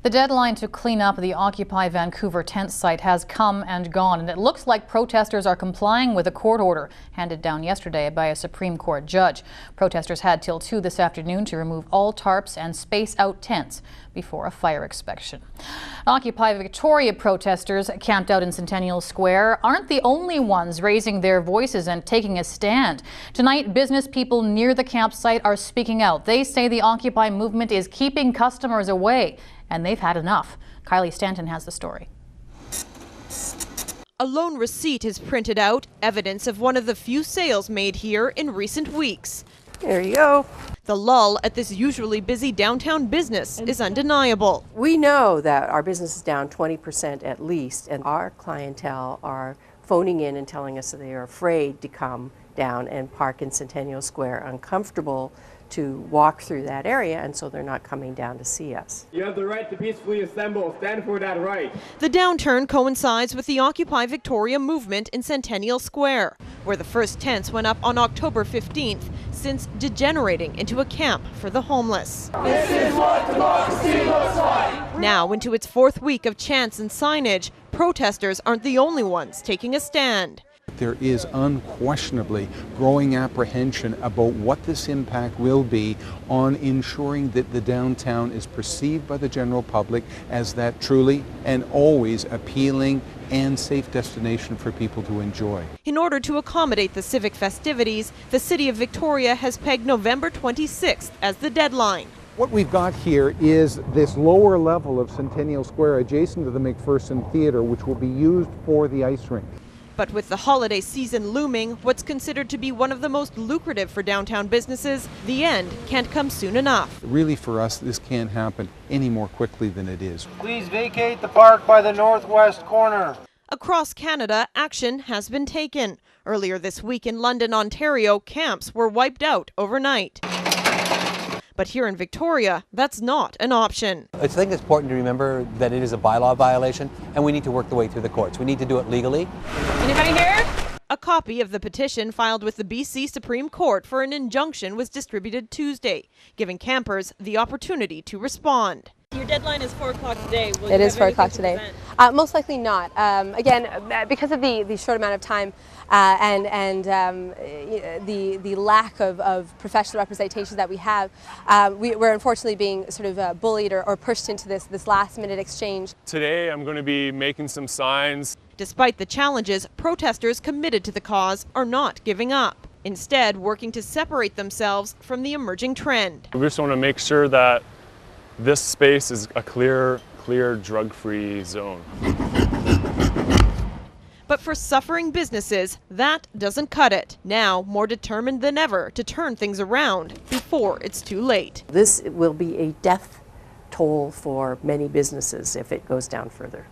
The deadline to clean up the Occupy Vancouver tent site has come and gone, and it looks like protesters are complying with a court order handed down yesterday by a Supreme Court judge. Protesters had till 2 this afternoon to remove all tarps and space out tents before a fire inspection. Occupy Victoria protesters camped out in Centennial Square aren't the only ones raising their voices and taking a stand. Tonight, business people near the campsite are speaking out. They say the Occupy movement is keeping customers away, and they've had enough. Kylie Stanton has the story. A loan receipt is printed out, evidence of one of the few sales made here in recent weeks. There you go. The lull at this usually busy downtown business is undeniable. We know that our business is down 20% at least, and our clientele are phoning in and telling us that they are afraid to come down and park in Centennial Square, uncomfortable to walk through that area, and so they're not coming down to see us. You have the right to peacefully assemble. Stand for that right. The downturn coincides with the Occupy Victoria movement in Centennial Square, where the first tents went up on October 15th, since degenerating into a camp for the homeless. This is what democracy looks like. Now into its fourth week of chants and signage, protesters aren't the only ones taking a stand. There is unquestionably growing apprehension about what this impact will be on ensuring that the downtown is perceived by the general public as that truly and always appealing and safe destination for people to enjoy. In order to accommodate the civic festivities, the City of Victoria has pegged November 26th as the deadline. What we've got here is this lower level of Centennial Square adjacent to the McPherson Theatre, which will be used for the ice rink. But with the holiday season looming, what's considered to be one of the most lucrative for downtown businesses, the end can't come soon enough. Really, for us, this can't happen any more quickly than it is. Please vacate the park by the northwest corner. Across Canada, action has been taken. Earlier this week in London, Ontario, camps were wiped out overnight. But here in Victoria, that's not an option. I think it's important to remember that it is a bylaw violation, and we need to work the way through the courts. We need to do it legally. Anybody here? A copy of the petition filed with the BC Supreme Court for an injunction was distributed Tuesday, giving campers the opportunity to respond. Your deadline is 4 o'clock today. It is 4 o'clock today. Most likely not. Again, because of the short amount of time and the lack of professional representation that we have, we're unfortunately being sort of bullied or pushed into this last-minute exchange. Today I'm going to be making some signs. Despite the challenges, protesters committed to the cause are not giving up. Instead, working to separate themselves from the emerging trend. We just want to make sure that this space is a clear drug-free zone. But for suffering businesses, that doesn't cut it. Now, more determined than ever to turn things around before it's too late. This will be a death toll for many businesses if it goes down further.